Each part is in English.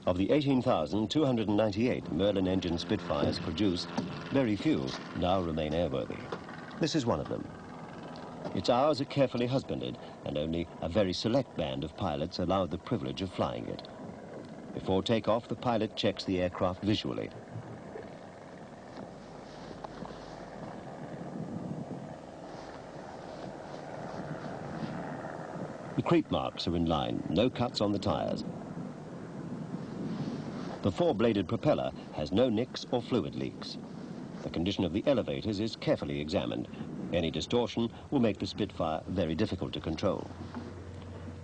Of the 18,298 Merlin engine Spitfires produced, very few now remain airworthy. This is one of them. Its hours are carefully husbanded, and only a very select band of pilots allowed the privilege of flying it. Before takeoff, the pilot checks the aircraft visually. The creep marks are in line, no cuts on the tires. The four-bladed propeller has no nicks or fluid leaks. The condition of the elevators is carefully examined. Any distortion will make the Spitfire very difficult to control.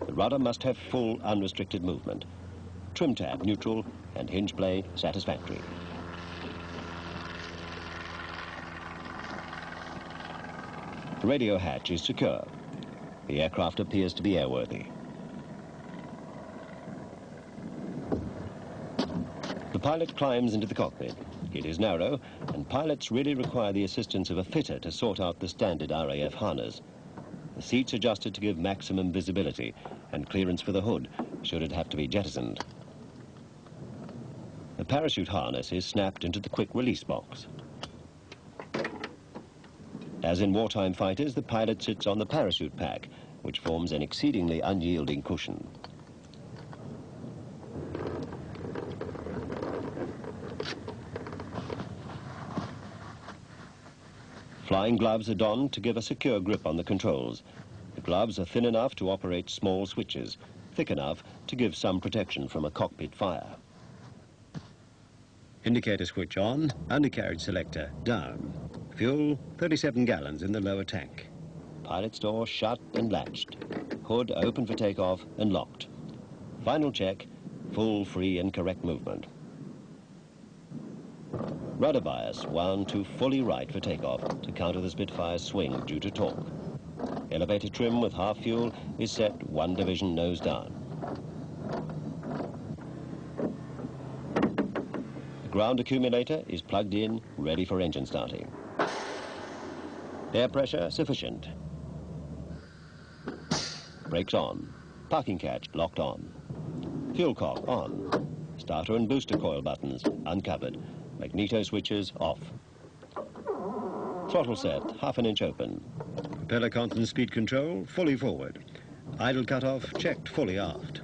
The rudder must have full, unrestricted movement. Trim tab neutral and hinge play satisfactory. The radio hatch is secure. The aircraft appears to be airworthy. The pilot climbs into the cockpit. It is narrow, and pilots really require the assistance of a fitter to sort out the standard RAF harness. The seats adjusted to give maximum visibility and clearance for the hood, should it have to be jettisoned. The parachute harness is snapped into the quick release box. As in wartime fighters, the pilot sits on the parachute pack, which forms an exceedingly unyielding cushion. Flying gloves are donned to give a secure grip on the controls. The gloves are thin enough to operate small switches, thick enough to give some protection from a cockpit fire. Indicator switch on, undercarriage selector down. Fuel, 37 gallons in the lower tank. Pilot's door shut and latched. Hood open for takeoff and locked. Final check, full, free and correct movement. Rudder bias wound to fully right for takeoff to counter the Spitfire's swing due to torque. Elevator trim with half fuel is set 1 division nose down. The ground accumulator is plugged in, ready for engine starting. Air pressure sufficient. Brakes on. Parking catch locked on. Fuel cock on. Starter and booster coil buttons uncovered. Magneto switches off. Throttle set, ½ inch open. Propeller constant speed control fully forward. Idle cutoff checked fully aft.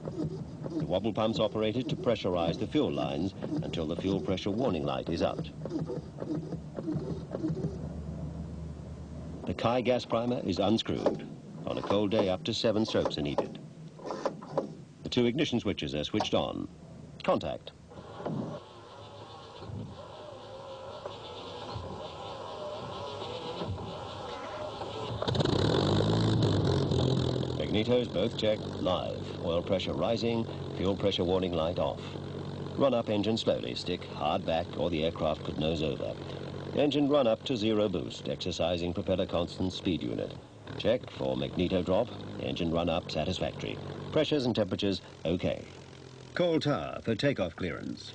The wobble pumps operated to pressurize the fuel lines until the fuel pressure warning light is out. The Kai gas primer is unscrewed. On a cold day, up to 7 strokes are needed. The 2 ignition switches are switched on. Contact. Magnetos both checked live. Oil pressure rising, fuel pressure warning light off. Run up engine slowly, stick hard back or the aircraft could nose over. Engine run up to 0 boost, exercising propeller constant speed unit. Check for magneto drop, engine run up satisfactory. Pressures and temperatures okay. Call tower for takeoff clearance.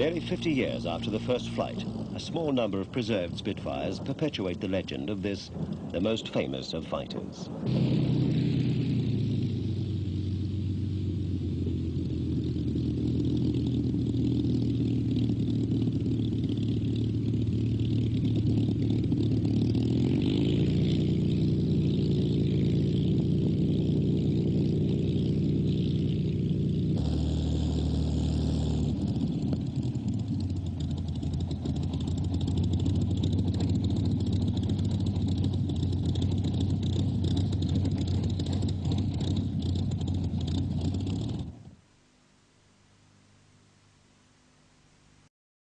Nearly 50 years after the first flight, a small number of preserved Spitfires perpetuate the legend of this, the most famous of fighters.